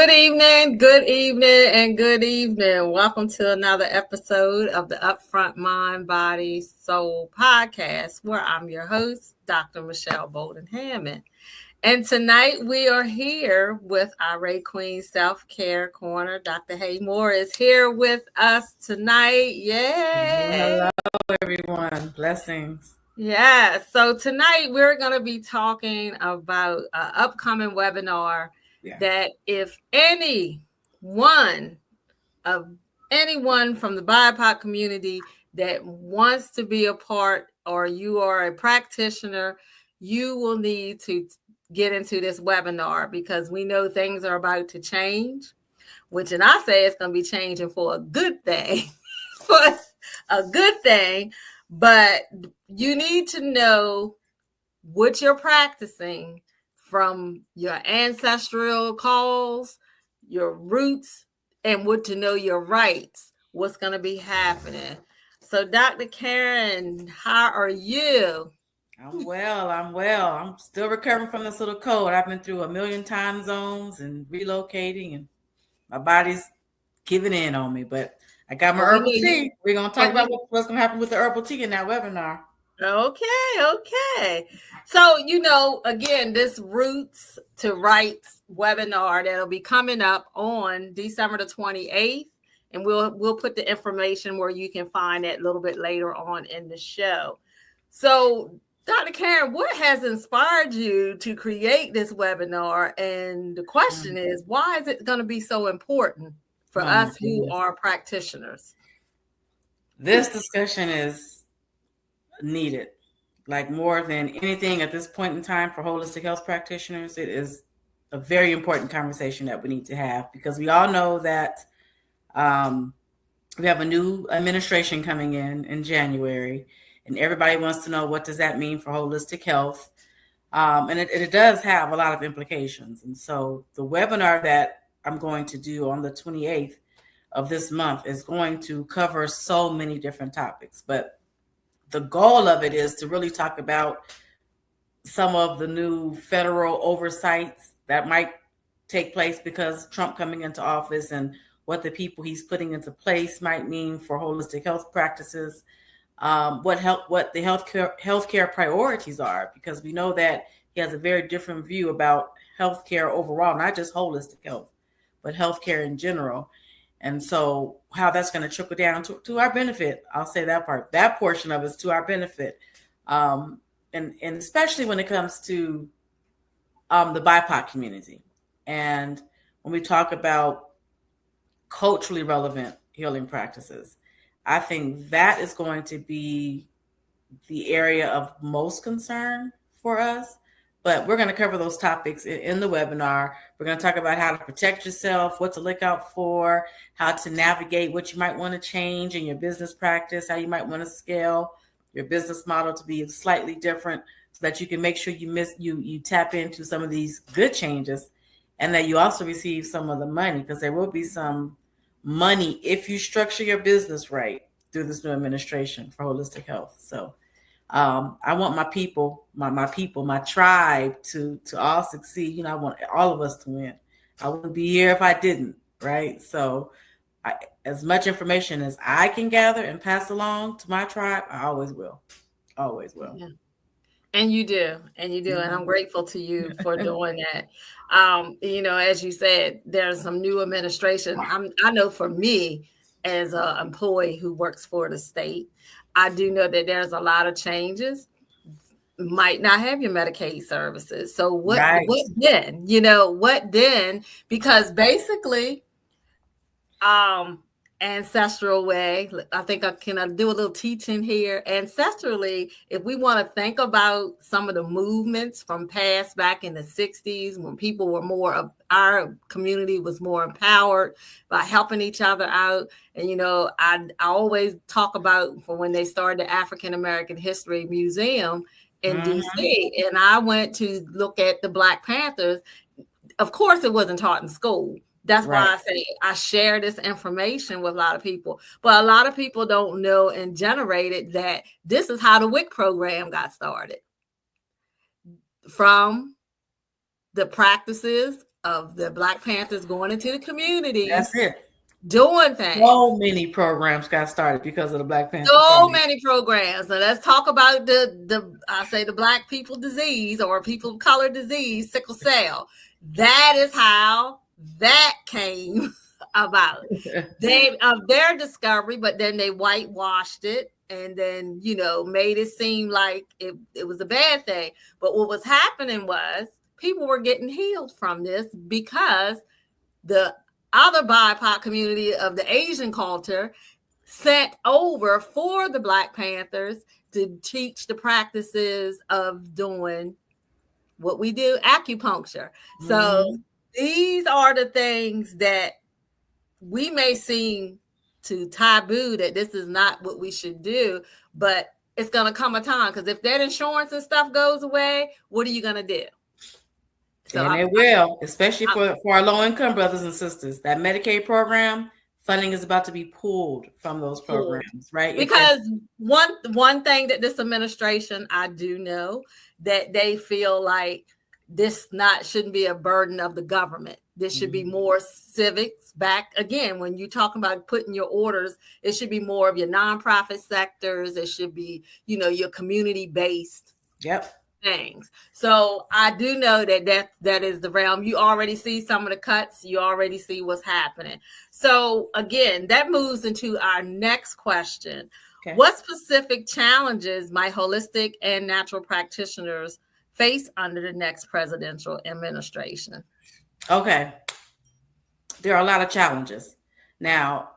Good evening, and good evening. Welcome to another episode of the Upfront Mind, Body, Soul podcast, where I'm your host, Dr. Michelle Bolden Hammond. And tonight we are here with our RAYEQUEEN'S Self-Care Corner. Dr. Haymore is here with us tonight. Yay! Hello, everyone. Blessings. Yeah, so tonight we're going to be talking about an upcoming webinar that if anyone from the BIPOC community that wants to be a part, or you are a practitioner, you will need to get into this webinar because we know things are about to change, and I say it's going to be changing for a good thing, but you need to know what you're practicing from your ancestral calls, your roots, and what to know your rights, what's going to be happening. So, Dr. Karen, how are you? I'm well. I'm still recovering from this little cold. I've been through a million time zones and relocating, and my body's giving in on me. But I got my herbal tea. We're going to talk about what's going to happen with the herbal tea in that webinar. Okay. So, again, this Roots to Rights webinar that'll be coming up on December the 28th. And we'll put the information where you can find it a little bit later on in the show. So, Dr. Karen, what has inspired you to create this webinar? And the question is, why is it going to be so important for us who are practitioners? This discussion is needed, like more than anything at this point in time for holistic health practitioners. It is a very important conversation that we need to have because we all know that we have a new administration coming in January, and everybody wants to know what does that mean for holistic health. And it does have a lot of implications. And so the webinar that I'm going to do on the 28th of this month is going to cover so many different topics. But the goal of it is to really talk about some of the new federal oversights that might take place because Trump coming into office, and what the people he's putting into place might mean for holistic health practices, what the healthcare priorities are, because we know that he has a very different view about healthcare overall, not just holistic health, but healthcare in general. And so how that's going to trickle down to our benefit, I'll say that portion of it is to our benefit. And especially when it comes to the BIPOC community. And when we talk about culturally relevant healing practices, I think that is going to be the area of most concern for us. But we're going to cover those topics in the webinar. We're going to talk about how to protect yourself, what to look out for, how to navigate what you might want to change in your business practice, how you might want to scale your business model to be slightly different so that you can make sure you tap into some of these good changes, and that you also receive some of the money, because there will be some money if you structure your business right through this new administration for holistic health. So I want my people, my tribe to all succeed. I want all of us to win. I wouldn't be here if I didn't, right? So as much information as I can gather and pass along to my tribe, I always will. Yeah. And you do. And I'm grateful to you for doing that. As you said, there's some new administration. I know for me, as an employee who works for the state, I do know that there's a lot of changes. Might not have your Medicaid services. So what then? What then? Because basically, ancestral way, I think I can do a little teaching here. Ancestrally, if we want to think about some of the movements from past back in the 60s, when people were our community was more empowered by helping each other out. And, I always talk about for when they started the African American History Museum in DC, and I went to look at the Black Panthers. Of course, it wasn't taught in school. That's why I say I share this information with a lot of people. But a lot of people don't know and generated that this is how the WIC program got started. From the practices of the Black Panthers going into the communities, That's it. doing things. So many programs got started because of the Black Panther So Party. many programs. So let's talk about the Black people disease, or people of color disease, sickle cell. That is how that came about. Their discovery, but then they whitewashed it and then, made it seem like it was a bad thing. But what was happening was people were getting healed from this because the other BIPOC community of the Asian culture sent over for the Black Panthers to teach the practices of doing what we do, acupuncture. Mm-hmm. So these are the things that we may seem to taboo, that this is not what we should do, but it's going to come a time, because if that insurance and stuff goes away, what are you going to do? So and it will, especially for our low-income brothers and sisters. That Medicaid program funding is about to be pulled from those programs, right? Because one thing that this administration, I do know that they feel like this shouldn't be a burden of the government. This should be more civics back. Again, when you're talking about putting your orders, it should be more of your nonprofit sectors. It should be, your community-based things. So I do know that is the realm. You already see some of the cuts. You already see what's happening. So again, that moves into our next question. Okay. What specific challenges might holistic and natural practitioners face under the next presidential administration? Okay. There are a lot of challenges. Now,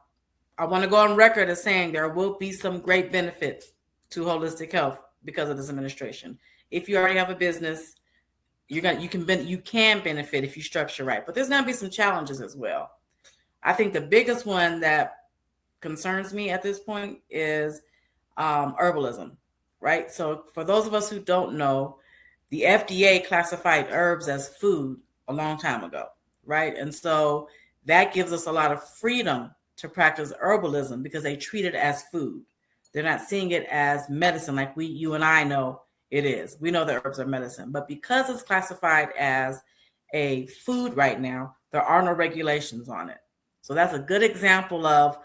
I want to go on record as saying there will be some great benefits to holistic health because of this administration. If you already have a business, you can benefit if you structure right. But there's going to be some challenges as well. I think the biggest one that concerns me at this point is herbalism, right? So for those of us who don't know, the FDA classified herbs as food a long time ago, right? And so that gives us a lot of freedom to practice herbalism because they treat it as food. They're not seeing it as medicine like you and I know it is. We know that herbs are medicine, but because it's classified as a food right now, there are no regulations on it. So that's a good example of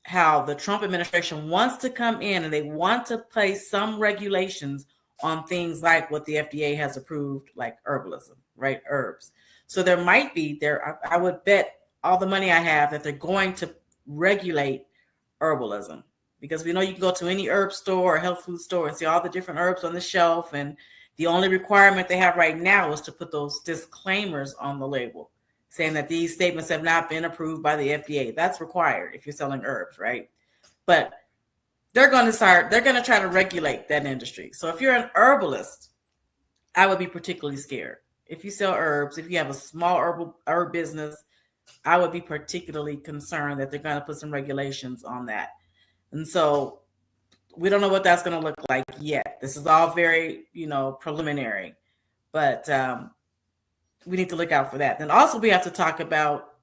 how the Trump administration wants to come in and they want to place some regulations on things like what the FDA has approved, like herbalism, right? Herbs. So there might be I would bet all the money I have that they're going to regulate herbalism, because we know you can go to any herb store or health food store and see all the different herbs on the shelf. And the only requirement they have right now is to put those disclaimers on the label saying that these statements have not been approved by the FDA. That's required if you're selling herbs, right? But they're going to try to regulate that industry. So if you're an herbalist, I would be particularly scared. If you sell herbs, if you have a small herb business, I would be particularly concerned that they're going to put some regulations on that. And so we don't know what that's going to look like yet. This is all very, preliminary, but we need to look out for that. Then also we have to talk about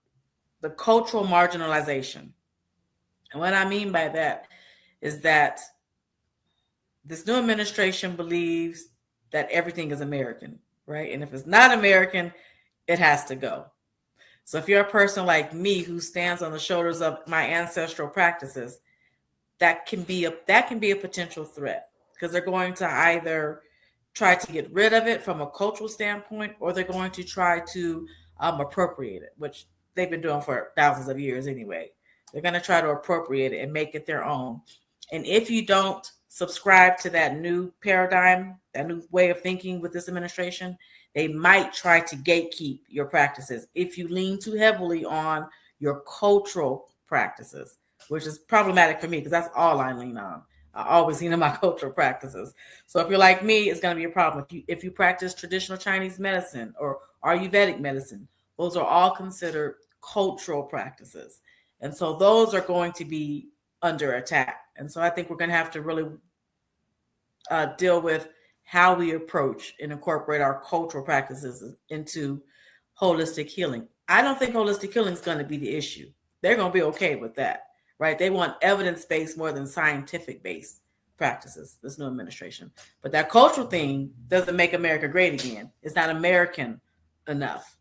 the cultural marginalization. And what I mean by that is that this new administration believes that everything is American, right? And if it's not American, it has to go. So if you're a person like me who stands on the shoulders of my ancestral practices, that can be a potential threat, because they're going to either try to get rid of it from a cultural standpoint, or they're going to try to appropriate it, which they've been doing for thousands of years anyway. They're going to try to appropriate it and make it their own. And if you don't subscribe to that new paradigm, that new way of thinking with this administration, they might try to gatekeep your practices if you lean too heavily on your cultural practices, which is problematic for me because that's all I lean on. I always lean on my cultural practices. So if you're like me, it's going to be a problem. If you practice traditional Chinese medicine or Ayurvedic medicine, those are all considered cultural practices. And so those are going to be under attack. And so I think we're going to have to really deal with how we approach and incorporate our cultural practices into holistic healing. I don't think holistic healing is going to be the issue. They're going to be okay with that, right? They want evidence-based more than scientific-based practices, this new administration. But that cultural thing doesn't make America great again. It's not American enough.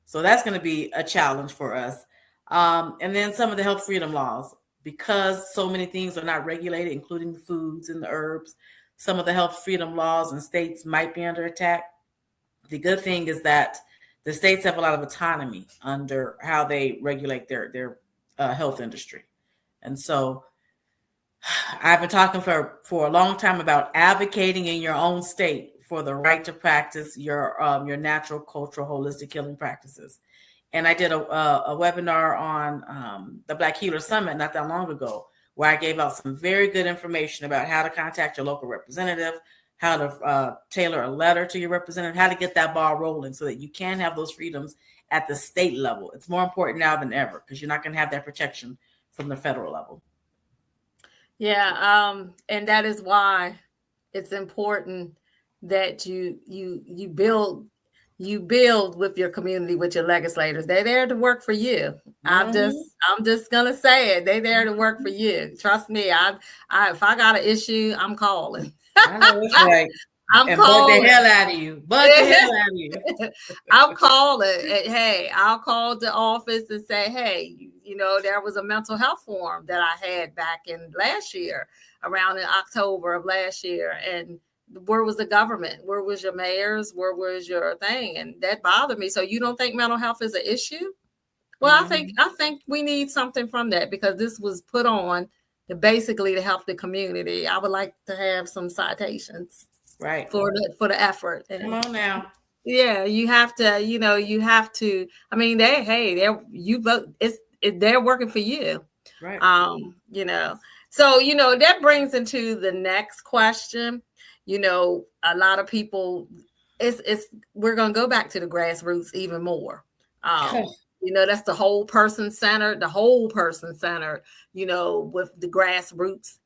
So that's going to be a challenge for us. And then some of the health freedom laws, because so many things are not regulated, including the foods and the herbs. Some of the health freedom laws in states might be under attack. The good thing is that the states have a lot of autonomy under how they regulate their health industry. And so I've been talking for a long time about advocating in your own state for the right to practice your natural, cultural, holistic healing practices. And I did a webinar on the Black Healer Summit not that long ago, where I gave out some very good information about how to contact your local representative, how to tailor a letter to your representative, how to get that ball rolling so that you can have those freedoms at the state level. It's more important now than ever because you're not going to have that protection from the federal level. Yeah, and that is why it's important that you build with your community, with your legislators. They're there to work for you. Mm-hmm. I'm just gonna say it. They're there to work for you. Trust me. I if I got an issue, I'm calling. I know it's right. I'm and calling. Bug the hell out of you. Bug the hell out of you. I'm calling. Hey, I'll call the office and say, hey, there was a mental health forum that I had back in last year, around in October of last year. And where was the government? Where was your mayors? Where was your thing? And that bothered me. So you don't think mental health is an issue? Well, I think we need something from that, because this was put on basically to help the community. I would like to have some citations. Right. For the effort. And come on now. Yeah, you have to, you have to. I mean, you vote. They're working for you. Right. So that brings into the next question. A lot of people, we're gonna go back to the grassroots even more. That's the whole person centered, with the grassroots,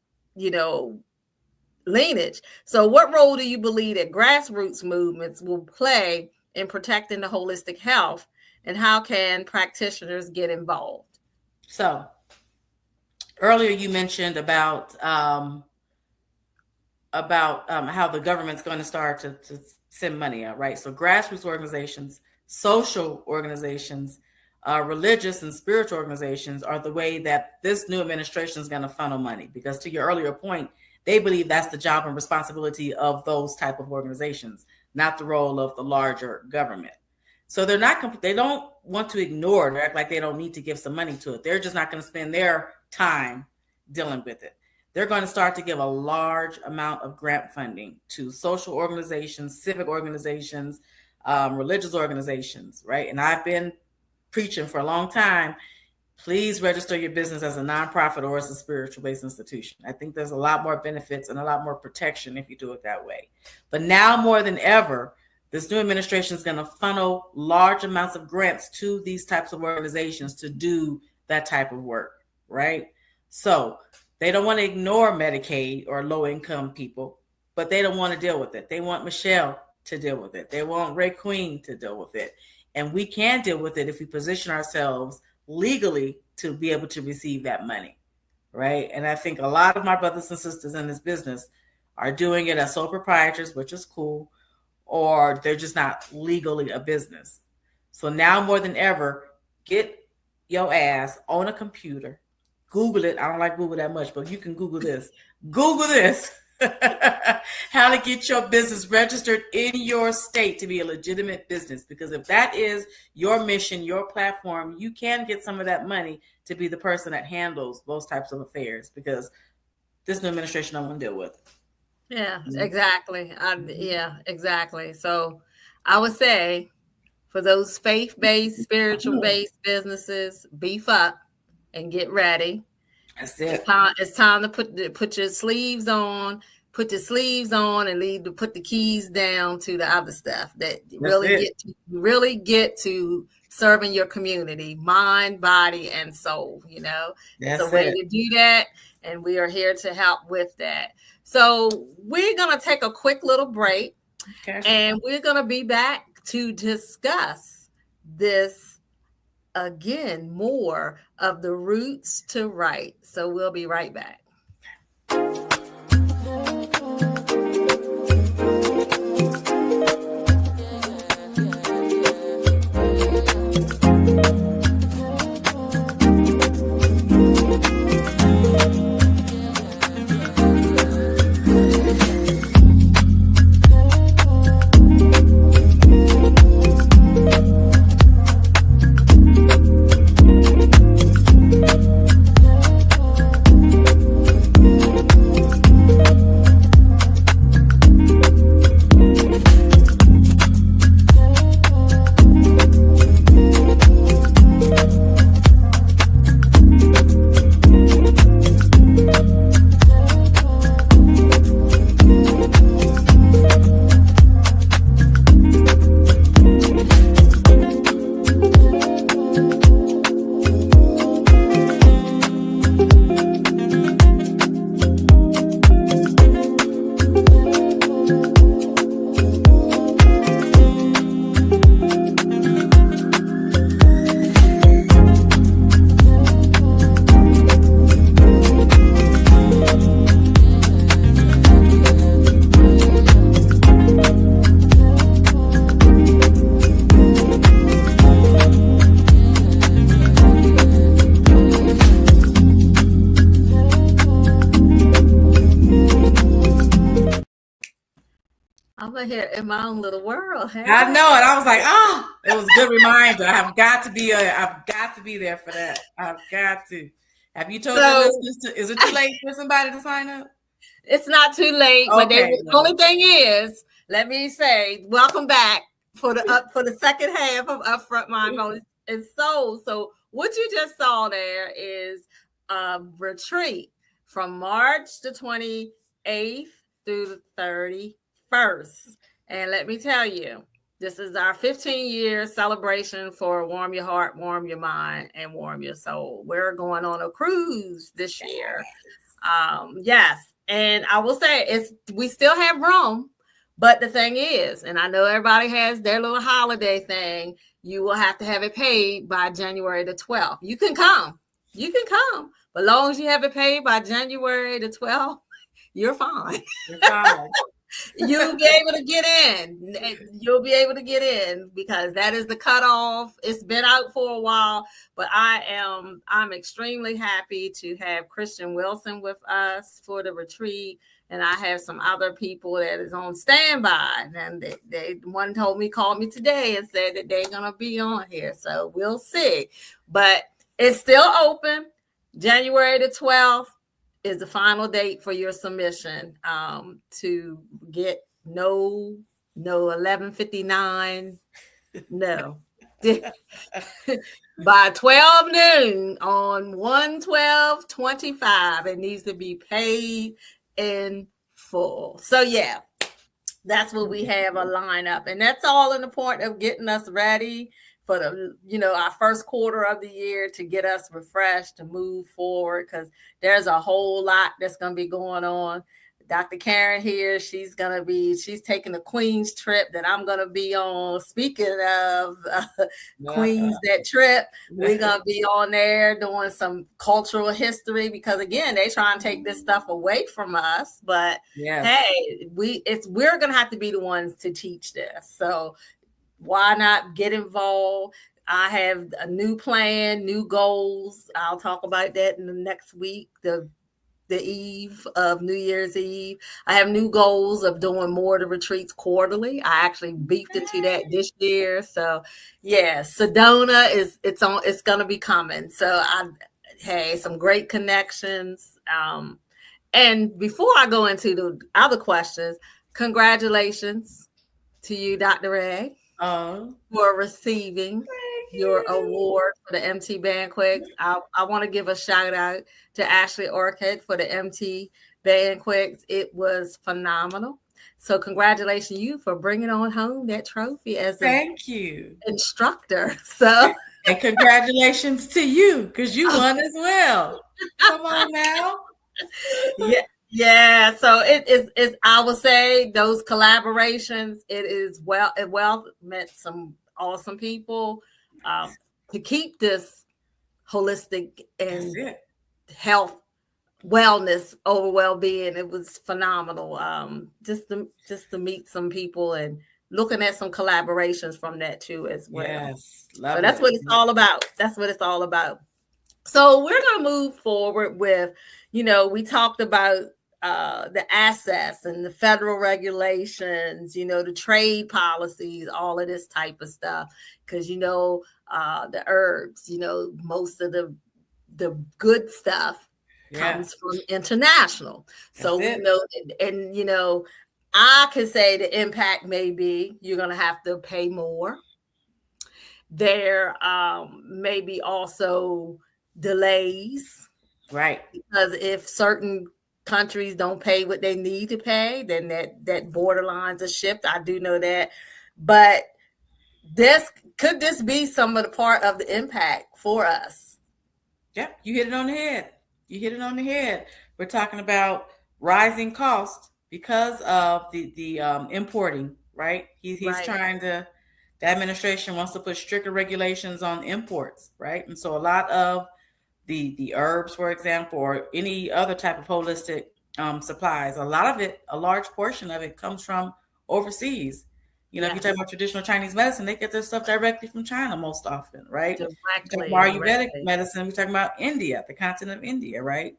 lineage. So what role do you believe that grassroots movements will play in protecting the holistic health, and how can practitioners get involved? So earlier you mentioned about how the government's going to start to send money out, right? So grassroots organizations, social organizations, religious and spiritual organizations are the way that this new administration is going to funnel money, because to your earlier point, they believe that's the job and responsibility of those type of organizations, not the role of the larger government. So they don't want to ignore it or act like they don't need to give some money to it. They're just not going to spend their time dealing with it. They're going to start to give a large amount of grant funding to social organizations, civic organizations, religious organizations, right? And I've been preaching for a long time, please register your business as a nonprofit or as a spiritual-based institution. I think there's a lot more benefits and a lot more protection if you do it that way. But now more than ever, this new administration is going to funnel large amounts of grants to these types of organizations to do that type of work, right? So they don't want to ignore Medicaid or low-income people, but they don't want to deal with it. They want Michelle to deal with it. They want Rayequeen to deal with it. And we can deal with it if we position ourselves legally to be able to receive that money, right? And I think a lot of my brothers and sisters in this business are doing it as sole proprietors, which is cool, or they're just not legally a business. So now more than ever, get your ass on a computer, Google it. I don't like Google that much, but you can Google this. Google this. How to get your business registered in your state to be a legitimate business. Because if that is your mission, your platform, you can get some of that money to be the person that handles those types of affairs, because this new administration I want to deal with. Yeah, exactly. Yeah, exactly. So I would say for those faith-based, spiritual-based businesses, beef up and get ready. That's it. It's time to put your sleeves on, put the sleeves on, and put the keys down to the other stuff that really get to serving your community, mind, body, and soul. It's a way to do that, and we are here to help with that. So we're gonna take a quick little break, and we're gonna be back to discuss this again, more of the roots to right. So we'll be right back. over here in my own little world. Hey. I know it. I was like, oh, it was a good reminder. I've got to be there for that. I've got to. Have you told your listeners is it too late for somebody to sign up? It's not too late, but the only thing is, let me say, welcome back for the second half of Upfront Mind, Body, and Soul. So what you just saw there is a retreat from March the 28th through the 31st. And let me tell you, this is our 15-year celebration for Warm Your Heart, Warm Your Mind, and Warm Your Soul. We're going on a cruise this year. Yes. And I will say we still have room, but the thing is, and I know everybody has their little holiday thing, you will have to have it paid by January the 12th. You can come, but as long as you have it paid by January the 12th, you're fine. You'll be able to get in. You'll be able to get in because that is the cutoff. It's been out for a while, but I'm extremely happy to have Christian Wilson with us for the retreat. And I have some other people that is on standby. And one called me today and said that they're going to be on here. So we'll see. But it's still open. January the 12th. Is the final date for your submission to get no 11:59. No. By 12 noon on 1/12/25, it needs to be paid in full. So yeah, that's what we have a lineup, and that's all in the point of getting us ready for our first quarter of the year to get us refreshed to move forward, because there's a whole lot that's going to be going on. Dr. Karen here, she's taking the Queen's trip that I'm going to be on. Speaking of Queen's, that trip, we're going to be on there doing some cultural history because, again, they try and take this stuff away from us. But, hey, we're going to have to be the ones to teach this. So why not get involved? I have a new plan, new goals. I'll talk about that in the next week, the eve of New Year's Eve. I have new goals of doing more of the retreats quarterly. I actually beefed into that this year. So yeah, Sedona it's going to be coming. So some great connections. And before I go into the other questions, congratulations to you, Dr. Ray. For receiving your award for the MT Banquets. I want to give a shout out to Ashley Orchid for the MT Banquets. It was phenomenal. So congratulations you for bringing on home that trophy as you instructor. So and congratulations to you because you won as well. Come on now. Yeah, so it is. I would say those collaborations. It meant some awesome people to keep this holistic and health, wellness over well-being. It was phenomenal. Just to meet some people and looking at some collaborations from that too as well. Yes, so that's what it's all about. That's what it's all about. So we're going to move forward with, we talked about the assets and the federal regulations, the trade policies, all of this type of stuff. Because, the herbs, most of the good stuff comes from international. So we know, and, I can say the impact may be you're going to have to pay more. There may be also delays. Right. Because if certain countries don't pay what they need to pay, then that borderlines are shift. I do know that. But could this be some of the part of the impact for us? Yeah, you hit it on the head. We're talking about rising costs because of the importing, right? He's trying to, the administration wants to put stricter regulations on imports, right? And so a lot of the herbs, for example, or any other type of holistic supplies, a large portion of it comes from overseas. If you talk about traditional Chinese medicine, they get their stuff directly from China most often, right? Directly. Ayurvedic medicine, we're talking about India, the continent of India, right?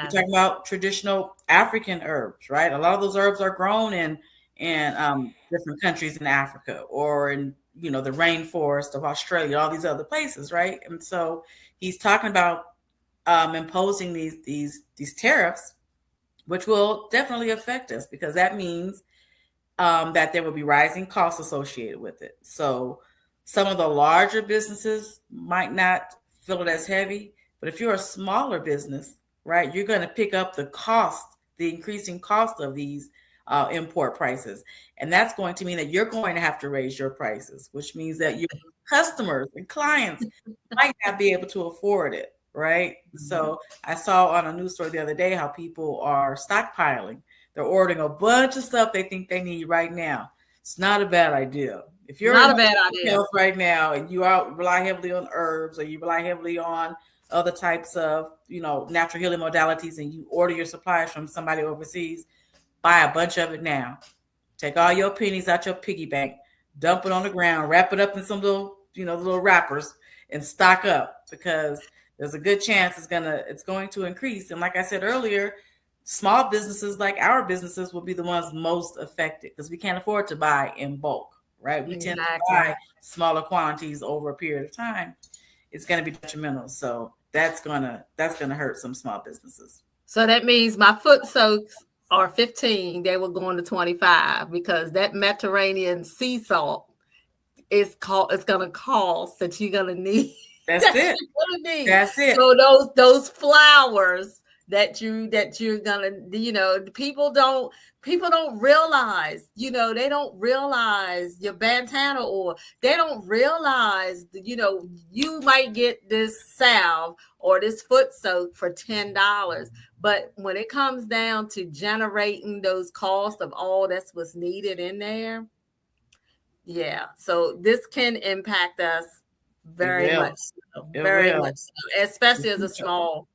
We're talking about traditional African herbs, right? A lot of those herbs are grown in in different countries in Africa or in the rainforest of Australia, all these other places, right? And so he's talking about imposing these tariffs, which will definitely affect us because that means that there will be rising costs associated with it. So some of the larger businesses might not feel it as heavy, but if you're a smaller business, right, you're going to pick up the increasing cost of these import prices. And that's going to mean that you're going to have to raise your prices, which means that your customers and clients might not be able to afford it, right? So I saw on a news story the other day how people are stockpiling. They're ordering a bunch of stuff they think they need right now. It's not a bad idea. If you're Not in a bad idea. health right now and you rely heavily on herbs or you rely heavily on other types of natural healing modalities and you order your supplies from somebody overseas, buy a bunch of it now. Take all your pennies out your piggy bank, dump it on the ground, wrap it up in some little wrappers, and stock up because there's a good chance it's going to increase. And like I said earlier, small businesses like our businesses will be the ones most affected because we can't afford to buy in bulk, right? We tend to buy smaller quantities over a period of time. It's going to be detrimental. So that's gonna hurt some small businesses. So that means my foot soaks are 15. They were going to 25 because that Mediterranean sea salt it's going to cost that you're going to need. That's it. That's it. So those flowers that you're gonna, people don't realize, they don't realize your bandana or they don't realize, you might get this salve or this foot soak for $10. But when it comes down to generating those costs of all that's what's needed in there, yeah. So this can impact us very much so, much so, especially as a small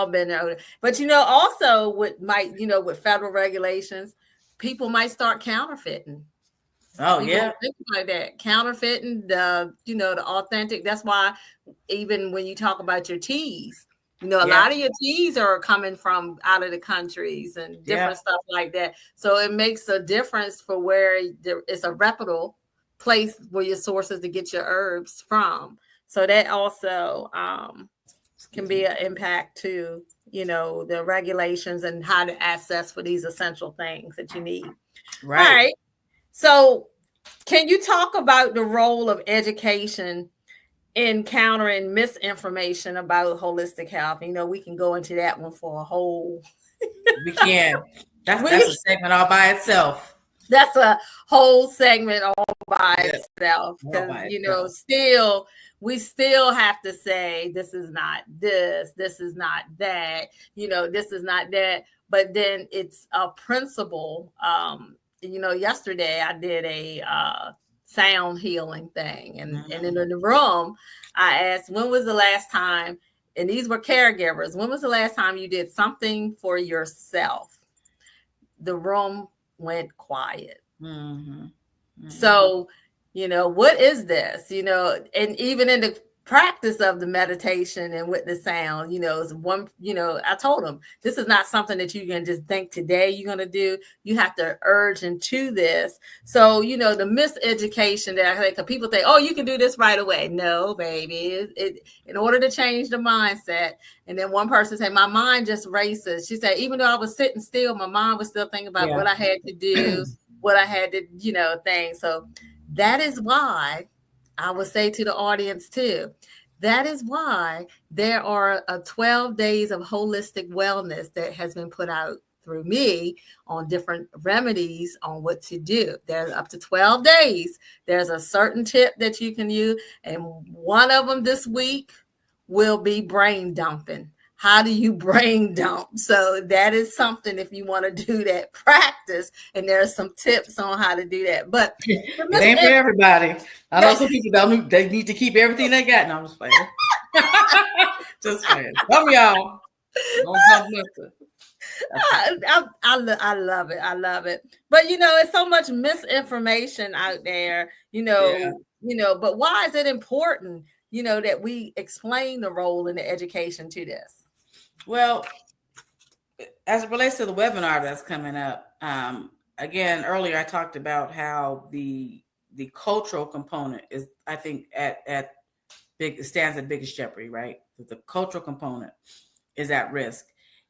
business. But also with federal regulations, people might start counterfeiting. Oh, people yeah. think like that, counterfeiting the authentic. That's why even when you talk about your teas, a lot of your teas are coming from out of the countries and different stuff like that. So it makes a difference for where it's a reputable place where your sources to get your herbs from. So that also can be an impact to, the regulations and how to access for these essential things that you need. Right. All right. So can you talk about the role of education in countering misinformation about holistic health? We can go into that one for a whole. We can. That's a segment all by itself. That's a whole segment all by itself because we still have to say this is not this is not that, this is not that. But then it's a principle. Yesterday I did a sound healing thing, and in the room I asked, when was the last time, and these were caregivers, when was the last time you did something for yourself? The room went quiet. So, what is this? And even in the practice of the meditation and with the sound, is one, I told them, this is not something that you can just think today you're going to do. You have to urge into this. So, the miseducation that I think people think, oh, you can do this right away. No, baby. In order to change the mindset. And then one person said, my mind just races. She said, even though I was sitting still, my mind was still thinking about what I had to do, what I had to, things. So that is why I would say to the audience too, that is why there are 12 days of holistic wellness that has been put out through me on different remedies on what to do. There's up to 12 days. There's a certain tip that you can use. And one of them this week will be brain dumping. How do you brain dump? So that is something, if you want to do that practice, and there are some tips on how to do that. But it ain't for everybody. I know some people they need to keep everything they got. No, I'm just playing. Just playing. Some y'all don't come with it. I love it. I love it. But it's so much misinformation out there, but why is it important, that we explain the role in the education to this? Well, as it relates to the webinar that's coming up, again, earlier I talked about how the cultural component is, I think, at big stands at biggest jeopardy, right? The cultural component is at risk.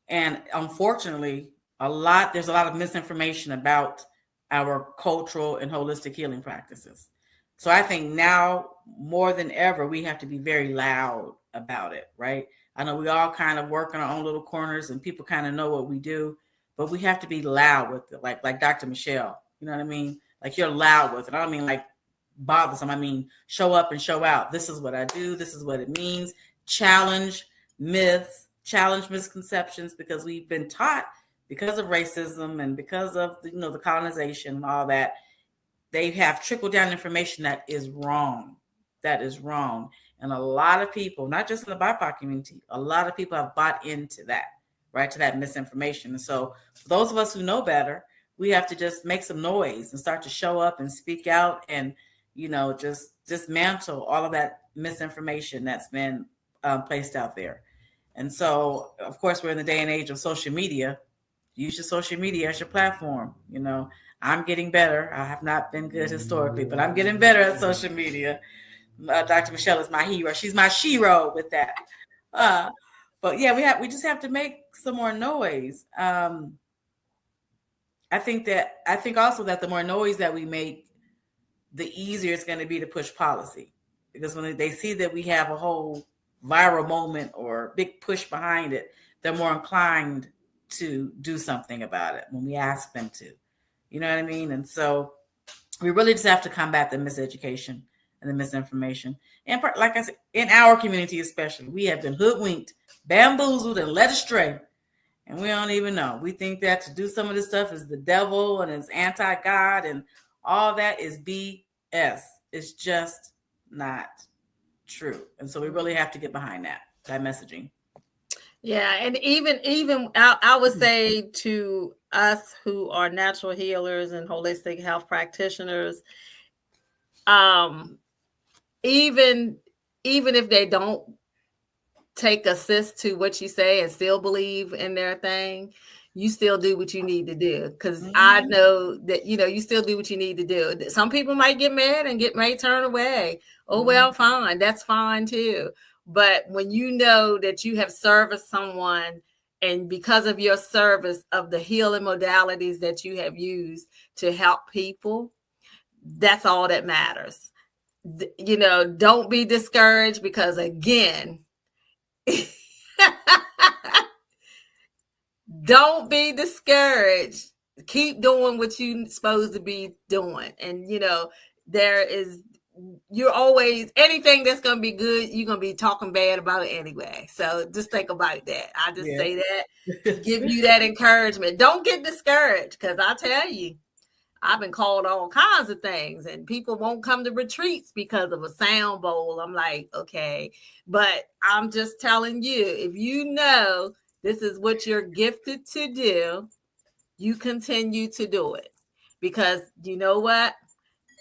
And unfortunately, there's a lot of misinformation about our cultural and holistic healing practices. So I think now more than ever, we have to be very loud about it, right? I know we all kind of work in our own little corners and people kind of know what we do, but we have to be loud with it. Like Dr. Michelle, you know what I mean? Like you're loud with it. I don't mean like bothersome. I mean, show up and show out. This is what I do. This is what it means. Challenge myths, challenge misconceptions, because we've been taught, because of racism and because of the colonization and all that, they have trickled down information that is wrong. That is wrong. And a lot of people, not just in the BIPOC community, a lot of people have bought into that, right? To that misinformation. And so for those of us who know better, we have to just make some noise and start to show up and speak out and, just dismantle all of that misinformation that's been placed out there. And so, of course, we're in the day and age of social media. Use your social media as your platform. I'm getting better. I have not been good historically, but I'm getting better at social media. Dr. Michelle is my hero. She's my shero with that. But yeah, we just have to make some more noise. I think also that the more noise that we make, the easier it's going to be to push policy, because when they see that we have a whole viral moment or big push behind it, they're more inclined to do something about it when we ask them to. You know what I mean? And so we really just have to combat the miseducation and the misinformation. And like I said, in our community especially, we have been hoodwinked, bamboozled, and led astray. And we don't even know. We think that to do some of this stuff is the devil and it's anti-God, and all that is BS. It's just not true. And so we really have to get behind that messaging. Yeah, and even I would say to us who are natural healers and holistic health practitioners, even if they don't take assist to what you say and still believe in their thing, you still do what you need to do. Because I know that, you still do what you need to do. Some people might get mad and may turn away. Oh, well, fine. That's fine too. But when you know that you have serviced someone, and because of your service of the healing modalities that you have used to help people, that's all that matters. Don't be discouraged, because again, don't be discouraged. Keep doing what you're supposed to be doing. And, you're always, anything that's going to be good, you're going to be talking bad about it anyway. So just think about that. I just say that, give you that encouragement. Don't get discouraged, because I tell you, I've been called all kinds of things, and people won't come to retreats because of a sound bowl. I'm like, okay, but I'm just telling you, if you know this is what you're gifted to do, you continue to do it, because you know what?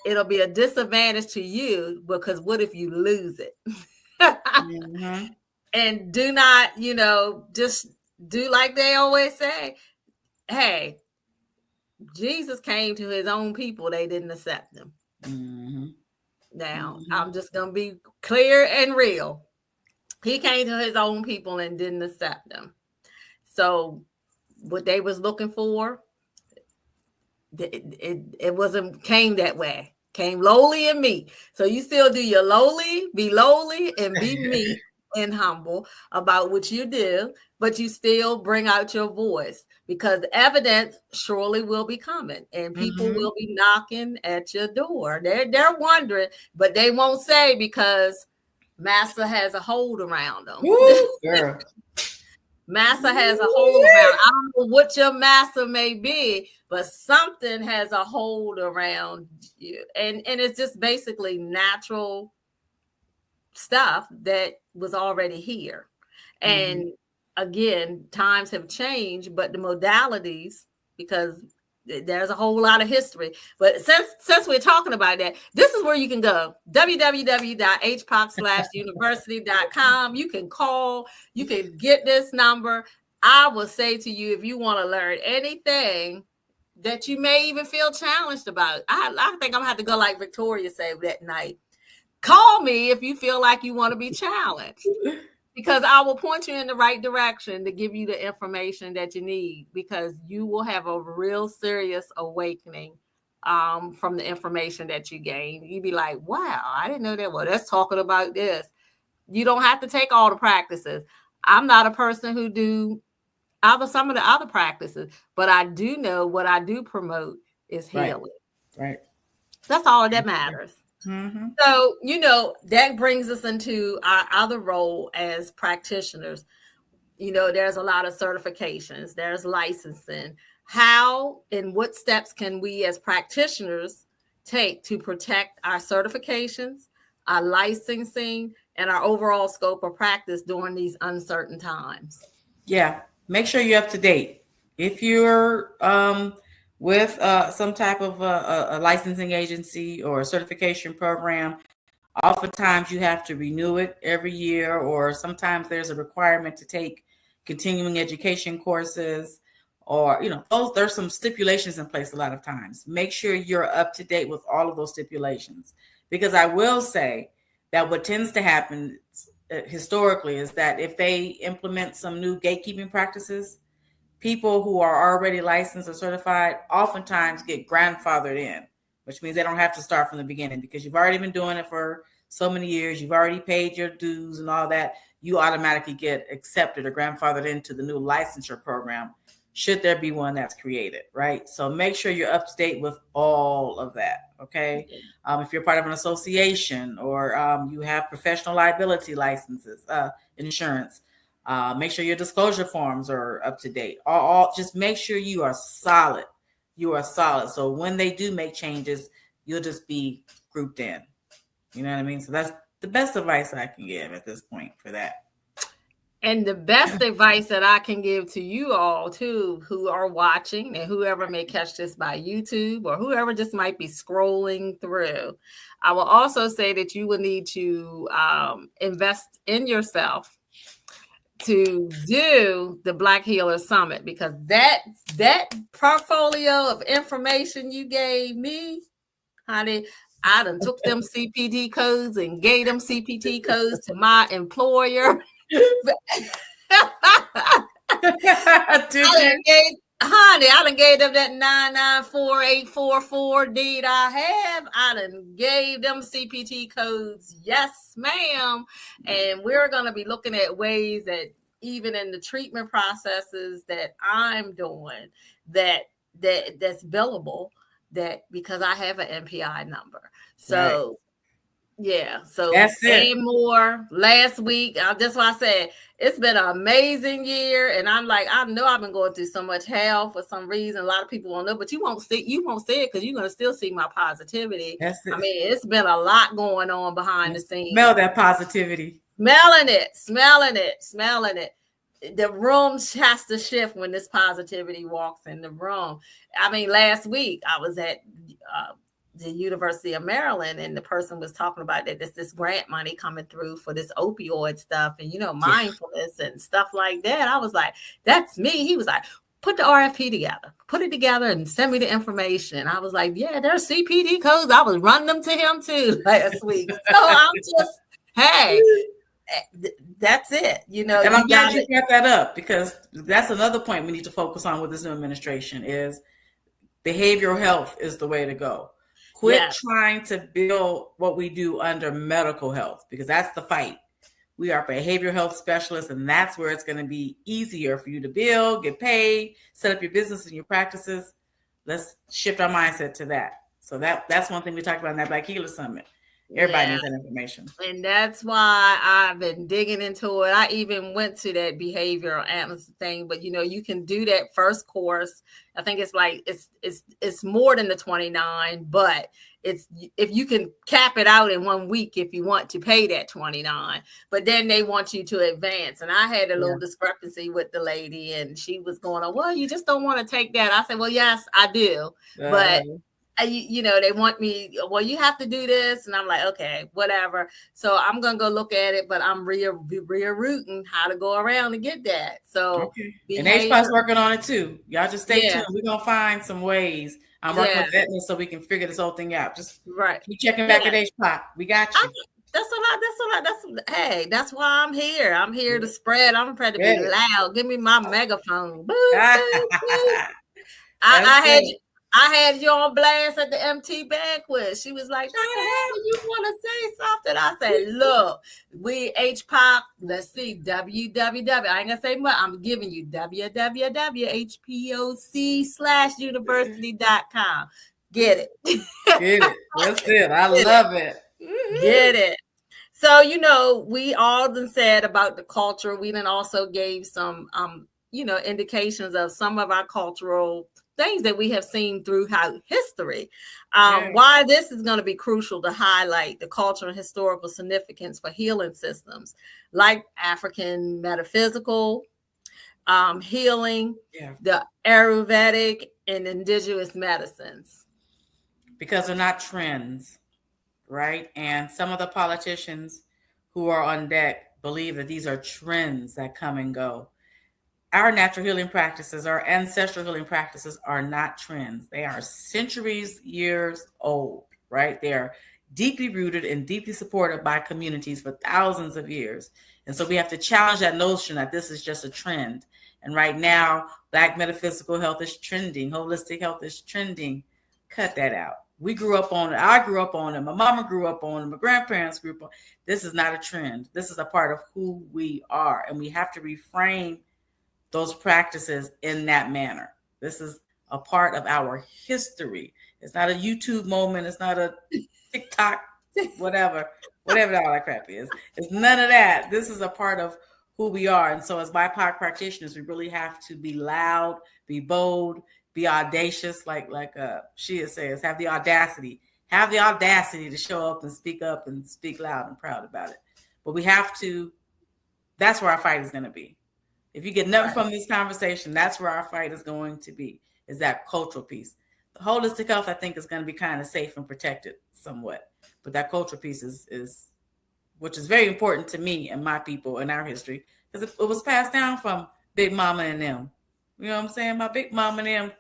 It'll be a disadvantage to you, because what if you lose it? And do not, just do like they always say. Hey, Jesus came to his own people. They didn't accept him. Now, I'm just going to be clear and real. He came to his own people and didn't accept them. So what they was looking for, it wasn't came that way. Came lowly and meek. So you still do your be lowly and be meek and humble about what you do, but you still bring out your voice, because the evidence surely will be coming, and people will be knocking at your door. They're wondering, but they won't say, because Master has a hold around them. Woo, girl. Master has a hold around. I don't know what your master may be, but something has a hold around you. And it's just basically natural stuff that was already here. And again, times have changed, but the modalities, because there's a whole lot of history. But since we're talking about that, this is where you can go. www.hpoc/university.com. You can call, you can get this number. I will say to you, if you want to learn anything that you may even feel challenged about. I think I'm gonna have to go like Victoria said that night. Call me if you feel like you want to be challenged, because I will point you in the right direction to give you the information that you need, because you will have a real serious awakening from the information that you gain. You'd be like, wow, I didn't know that. Well, that's talking about this. You don't have to take all the practices. I'm not a person who do some of the other practices, but I do know what I do promote is healing. Right. That's all that matters. Mm-hmm. So, that brings us into our other role as practitioners. There's a lot of certifications, there's licensing. How and what steps can we as practitioners take to protect our certifications, our licensing, and our overall scope of practice during these uncertain times? Yeah, make sure you're up to date. If you're with some type of a licensing agency or a certification program, oftentimes you have to renew it every year, or sometimes there's a requirement to take continuing education courses, or there's some stipulations in place a lot of times. Make sure you're up to date with all of those stipulations, because I will say that what tends to happen historically is that if they implement some new gatekeeping practices, people who are already licensed or certified oftentimes get grandfathered in, which means they don't have to start from the beginning, because you've already been doing it for so many years. You've already paid your dues and all that. You automatically get accepted or grandfathered into the new licensure program, should there be one that's created, right? So make sure you're up to date with all of that, okay? If you're part of an association, or you have professional liability licenses, insurance, make sure your disclosure forms are up to date. All just make sure you are solid. You are solid. So when they do make changes, you'll just be grouped in. You know what I mean? So that's the best advice I can give at this point for that. And the best advice that I can give to you all too, who are watching, and whoever may catch this by YouTube, or whoever just might be scrolling through, I will also say that you will need to invest in yourself to do the Black Healer Summit, because that portfolio of information you gave me, honey, I done took them CPT codes and gave them CPT codes to my employer. I done gave them that 994 deed I have. I done gave them CPT codes. Yes, ma'am. And we're going to be looking at ways that even in the treatment processes that I'm doing, that's billable, that because I have an MPI number. So right. Yeah, so Haymore last week, that's why I said it's been an amazing year, and I'm like, I know I've been going through so much hell for some reason. A lot of people won't know, but you won't see it because you're gonna still see my positivity. I mean, it's been a lot going on behind the scenes. Smell that positivity. Smelling it. The room has to shift when this positivity walks in the room. I mean, last week I was at the University of Maryland, and the person was talking about that this grant money coming through for this opioid stuff, and mindfulness and stuff like that. I was like, that's me. He was like, put the RFP together, put it together and send me the information. I was like, yeah, there's CPD codes. I was running them to him too last week. So I'm just, hey, that's it. And I'm glad you brought that up, because that's another point we need to focus on with this new administration is behavioral health is the way to go. Quit trying to build what we do under medical health, because that's the fight. We are behavioral health specialists, and that's where it's going to be easier for you to build, get paid, set up your business and your practices. Let's shift our mindset to that. So that's one thing we talked about in that Black Healer Summit. Everybody needs that information. And that's why I've been digging into it. I even went to that behavioral analysis thing, but you can do that first course. I think it's like it's more than the 29, but it's if you can cap it out in 1 week if you want to pay that 29, but then they want you to advance. And I had a little discrepancy with the lady, and she was going, well, you just don't want to take that. I said, well, yes, I do. But they want me, well, you have to do this. And I'm like, okay, whatever. So I'm going to go look at it, but I'm rerouting how to go around and get that. So Okay. And HPOT's behavior. working on it too. Y'all just stay Yeah. tuned. We're going to find some ways. I'm working with Aetna so we can figure this whole thing out. Just Right. keep checking Yeah. back at HPOT. We got you. Hey, that's why I'm here. I'm here to spread. I'm ready to be loud. Give me my megaphone. Boo, boo, boo. I had you on blast at the MT banquet. She was like, Dr. Haymore, you want to say something? I said, look, we HPOC, let's see, www. I ain't going to say much. I'm giving you www.hpoc/university.com. Get it. Get it. That's it. I love it. Get it. So, we all done said about the culture. We then also gave some, indications of some of our cultural things that we have seen throughout history. Why this is going to be crucial to highlight the cultural and historical significance for healing systems like African metaphysical healing, the Ayurvedic and indigenous medicines. Because they're not trends, right? And some of the politicians who are on deck believe that these are trends that come and go. Our natural healing practices, our ancestral healing practices are not trends. They are centuries, years old, right? They are deeply rooted and deeply supported by communities for thousands of years. And so we have to challenge that notion that this is just a trend. And right now, Black metaphysical health is trending. Holistic health is trending. Cut that out. We grew up on it. I grew up on it. My mama grew up on it. My grandparents grew up on it. This is not a trend. This is a part of who we are. And we have to reframe those practices in that manner. This is a part of our history. It's not a YouTube moment. It's not a TikTok, whatever all that crap is. It's none of that. This is a part of who we are. And so as BIPOC practitioners, we really have to be loud, be bold, be audacious, like Shia says, have the audacity to show up and speak loud and proud about it. But we have to, that's where our fight is going to be. If you get nothing from this conversation, that's where our fight is going to be, is that cultural piece. The holistic health, I think, is going to be kind of safe and protected somewhat. But that cultural piece is which is very important to me and my people in our history, because it was passed down from Big Mama and them. You know what I'm saying? My Big Mama and them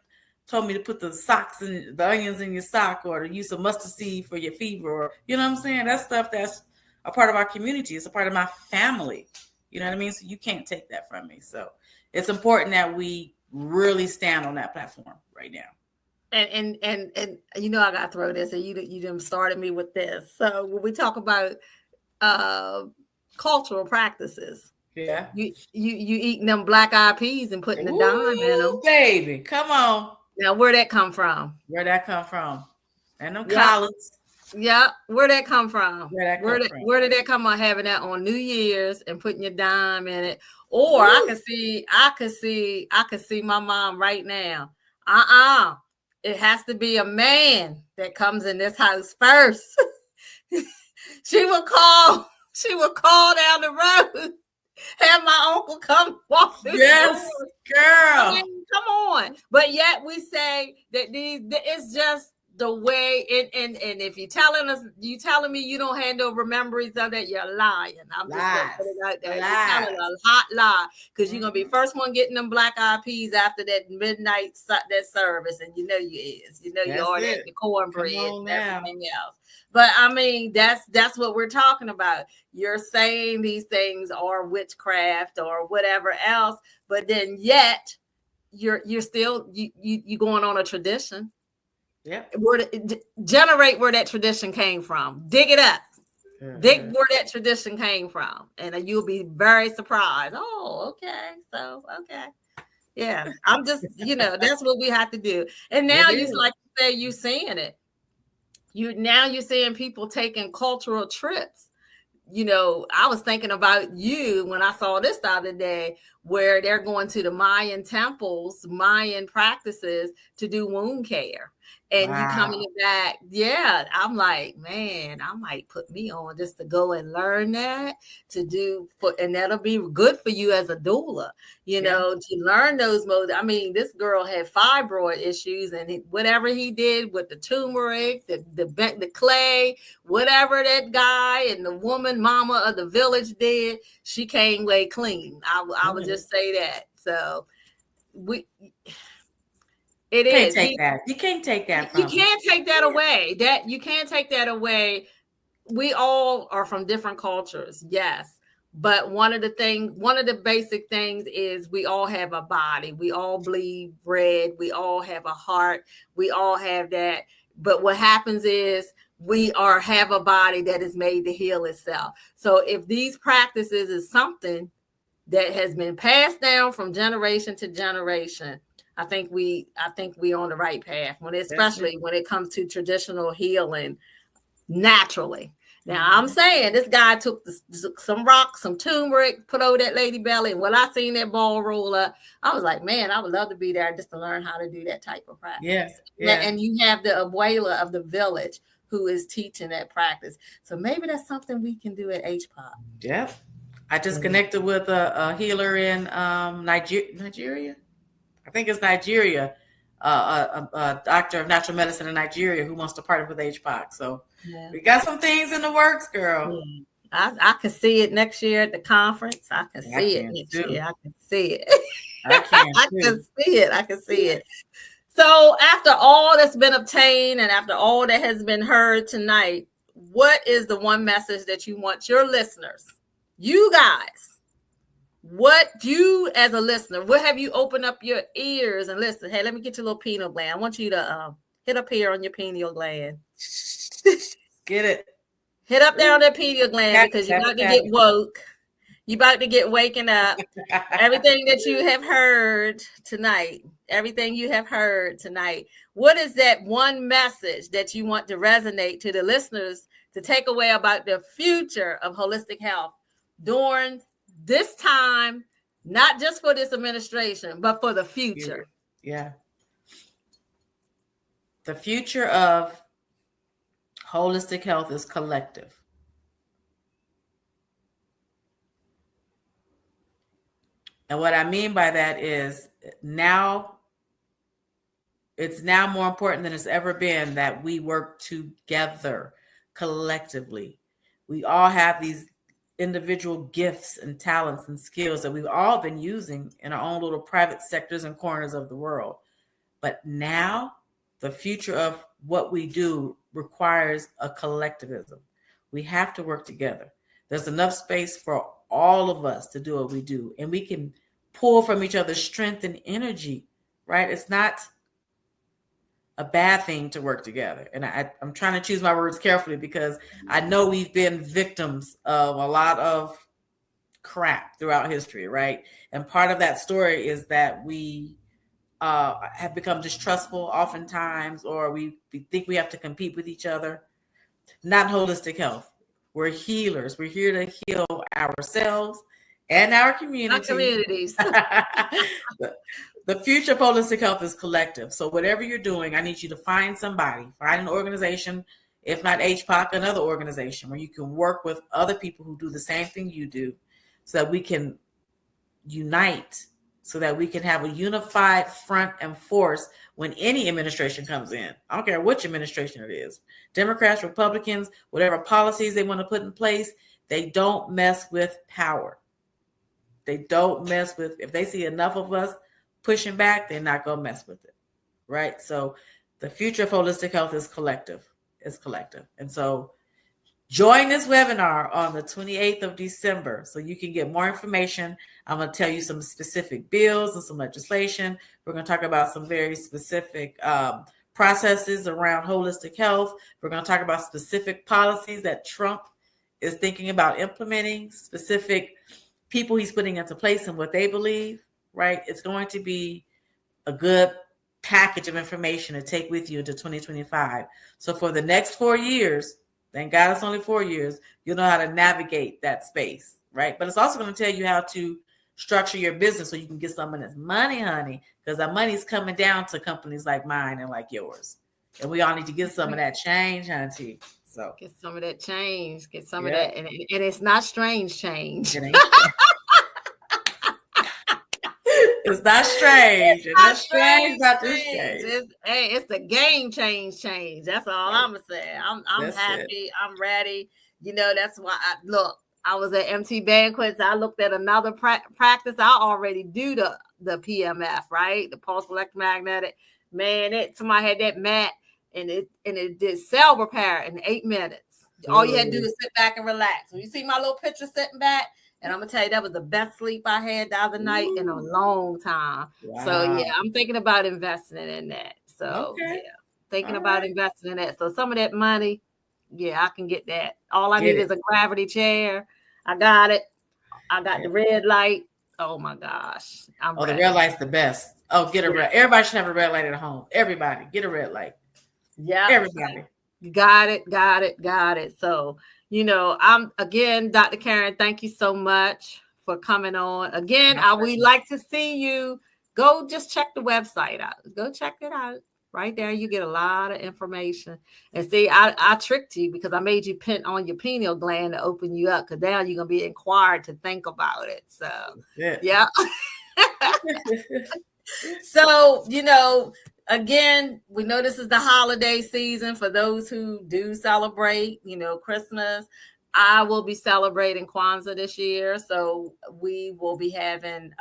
told me to put the onions in your sock, or to use some mustard seed for your fever, or, you know what I'm saying? That's stuff that's a part of our community. It's a part of my family. You know what I mean? So you can't take that from me. So it's important that we really stand on that platform right now. And I gotta throw this, and you done started me with this. So when we talk about cultural practices, you eating them black eyed peas and putting the dime in them, baby. Come on. Now where'd that come from? And them collards. Yeah, where'd that come from? Where did that come on, having that on New Year's and putting your dime in it? Or I could see my mom right now. It has to be a man that comes in this house first. She would call down the road, have my uncle come walk through. Yes, girl. I mean, come on. But yet we say that it's just the way, and if you telling me you don't have no memories of that, you're lying. I'm just gonna put it out there. You're telling a hot lie, because you're gonna be first one getting them black eyed peas after that midnight that service, and you ordered the cornbread and everything else. But I mean, that's what we're talking about. You're saying these things are witchcraft or whatever else, but then yet you're still you going on a tradition. Yeah. Generate where that tradition came from. Dig it up. Dig where that tradition came from, and you'll be very surprised. Oh, okay. So, okay. Yeah. I'm just, that's what we have to do. And now like you say, you're seeing it. You're seeing people taking cultural trips. I was thinking about you when I saw this the other day, where they're going to the Mayan temples, Mayan practices to do wound care. And you Wow. coming back, yeah. I'm like, man, I might put me on just to go and learn that to do for, and that'll be good for you as a doula, Yeah. to learn those modes. I mean, this girl had fibroid issues, and whatever he did with the turmeric, the clay, whatever that guy and the woman mama of the village did, she came away clean. I would just say that. So it Can't is. take that. You can't take that You from can't take that away. You can't take that away. We all are from different cultures, yes. But one of the basic things is we all have a body. We all bleed red. We all have a heart. We all have that. But what happens is have a body that is made to heal itself. So if these practices is something that has been passed down from generation to generation, I think we on the right path, especially when it comes to traditional healing naturally. Now I'm saying this guy took some rocks, some turmeric, put over that lady belly, and when I seen that ball roll up, I was like, man, I would love to be there just to learn how to do that type of practice. Yeah. And you have the abuela of the village who is teaching that practice. So maybe that's something we can do at HPOP. Yeah. I just connected with a healer in Nigeria. I think it's Nigeria, a doctor of natural medicine in Nigeria who wants to partner with HPOC. So we got some things in the works, girl. I can see it next year at the conference. I can see it next year. I can see it. I can see it. So after all that's been obtained and after all that has been heard tonight, what is the one message that you want your listeners, you guys, what you as a listener, what have you opened up your ears and listen? Hey, let me get your little pineal gland. I want you to hit up here on your pineal gland. Get it. Hit up there on that pineal gland because you're about to get woke. You're about to get waking up. Everything that you have heard tonight, what is that one message that you want to resonate to the listeners to take away about the future of holistic health during this time, not just for this administration, but for the future? Yeah. The future of holistic health is collective. And what I mean by that is it's now more important than it's ever been that we work together collectively. We all have these individual gifts and talents and skills that we've all been using in our own little private sectors and corners of the world. But now the future of what we do requires a collectivism. We have to work together. There's enough space for all of us to do what we do, and we can pull from each other's strength and energy, right? It's not a bad thing to work together. And I'm trying to choose my words carefully because I know we've been victims of a lot of crap throughout history, right? And part of that story is that we have become distrustful oftentimes, or we think we have to compete with each other. Not holistic health. We're healers. We're here to heal ourselves and our communities. The future of holistic health is collective. So whatever you're doing, I need you to find somebody, find an organization, if not HPOC, another organization where you can work with other people who do the same thing you do so that we can unite, so that we can have a unified front and force when any administration comes in. I don't care which administration it is. Democrats, Republicans, whatever policies they want to put in place, they don't mess with power. They don't mess with, if they see enough of us pushing back, they're not going to mess with it, right? So the future of holistic health is collective. It's collective. And so join this webinar on the 28th of December so you can get more information. I'm going to tell you some specific bills and some legislation. We're going to talk about some very specific processes around holistic health. We're going to talk about specific policies that Trump is thinking about implementing, specific people he's putting into place and what they believe, right? It's going to be a good package of information to take with you into 2025. So for the next 4 years, thank God it's only 4 years, you'll know how to navigate that space, right? But it's also going to tell you how to structure your business so you can get some of this money, honey, because that money's coming down to companies like mine and like yours, And we all need to get some of that change, Auntie. So get some of that change. Get some of yeah, that, and it's not strange change. it ain't strange. It's not strange. It's not strange, Dr. Strange. It's the game change. That's all I'm gonna say. I'm That's it. happy. I'm ready. You know, that's why I was at MT Banquets. I looked at another practice. I already do the PMF, right? The pulse electromagnetic. Man, somebody had that mat and it did cell repair in 8 minutes. All you had to do is sit back and relax. When you see my little picture sitting back, and I'm gonna tell you, that was the best sleep I had the other night in a long time. Wow. So yeah, I'm thinking about investing in that. So yeah, thinking about investing in that. So some of that money, yeah, I can get that. All I need is a gravity chair. I got it. I got the red light. Oh my gosh. The red light's the best. Oh, get a red. Everybody should have a red light at home. Everybody get a red light. Yeah. Everybody. Got it. So, you know, Dr. Karen, thank you so much for coming on. Again, we'd like to see you. Go just check the website out. Go check it out. Right there, you get a lot of information. And see, I tricked you because I made you pin on your pineal gland to open you up, because now you're going to be inquired to think about it. So, yeah. So, you know, again, we know this is the holiday season for those who do celebrate, you know, Christmas. I will be celebrating Kwanzaa this year. So we will be having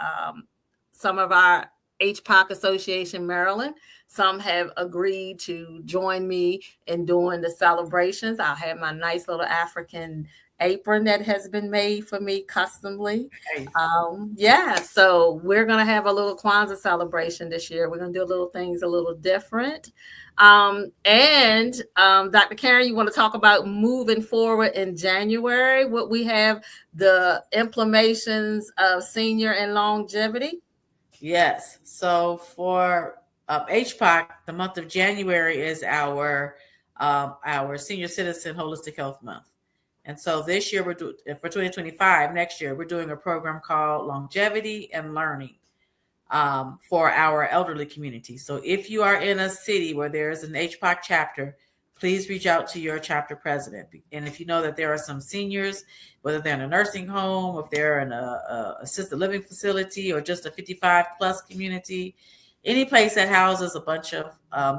some of our HPOC Association Maryland. Some have agreed to join me in doing the celebrations. I'll have my nice little African apron that has been made for me customly. Nice. So we're going to have a little Kwanzaa celebration this year. We're going to do little things a little different. Dr. Karen, you want to talk about moving forward in January? What we have, the implementations of senior and longevity? Yes. So for HPOC, the month of January is our Senior Citizen Holistic Health Month. And so this year, for 2025, next year, we're doing a program called Longevity and Learning for our elderly community. So if you are in a city where there's an HPOC chapter, please reach out to your chapter president. And if you know that there are some seniors, whether they're in a nursing home, if they're in a assisted living facility, or just a 55 plus community, any place that houses a bunch of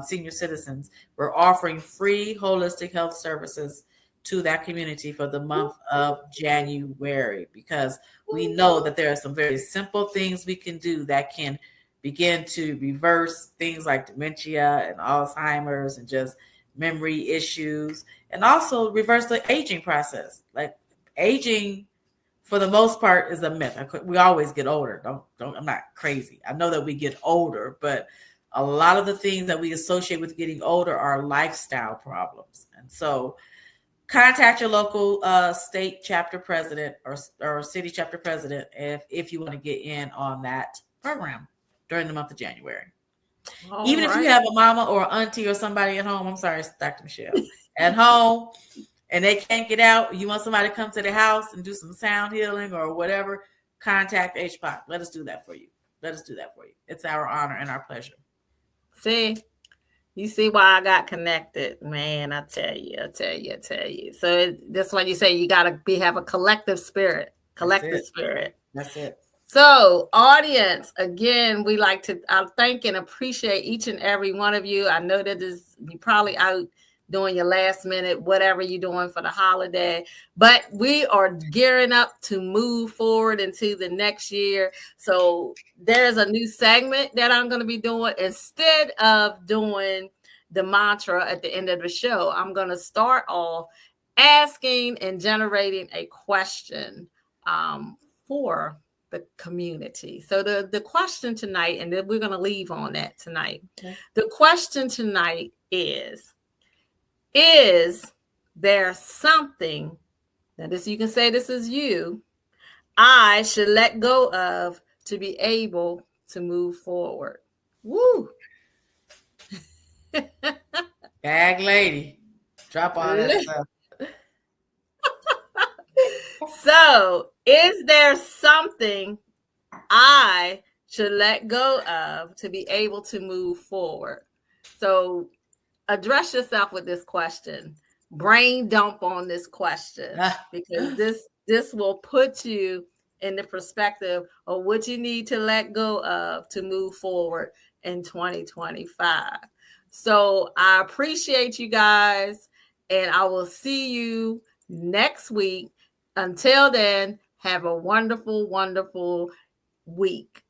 senior citizens, we're offering free holistic health services to that community for the month of January, because we know that there are some very simple things we can do that can begin to reverse things like dementia and Alzheimer's and just memory issues, and also reverse the aging process. Like, aging for the most part is a myth. We always get older. I'm not crazy. I know that we get older, but a lot of the things that we associate with getting older are lifestyle problems. And so contact your local state chapter president or city chapter president if you want to get in on that program during the month of January. Even if you have a mama or auntie or somebody at home, I'm sorry, Dr. Michelle, at home, and they can't get out, you want somebody to come to the house and do some sound healing or whatever, contact HPOC. Let us do that for you. It's our honor and our pleasure. See? You see why I got connected, man. I tell you. So that's why you say you got to have a collective spirit. That's it. So, audience, again, I thank and appreciate each and every one of you. I know that you're probably out doing your last minute, whatever you're doing for the holiday, but we are gearing up to move forward into the next year. So there's a new segment that I'm going to be doing. Instead of doing the mantra at the end of the show, I'm going to start off asking and generating a question for the community. So the question tonight, and then we're going to leave on that tonight. Okay. The question tonight is there something, now this, you can say this is you, I should let go of to be able to move forward? Woo! Bag lady, drop all that stuff. So, is there something I should let go of to be able to move forward? So, address yourself with this question. Brain dump on this question, because this will put you in the perspective of what you need to let go of to move forward in 2025. So I appreciate you guys, and I will see you next week. Until then, have a wonderful, wonderful week.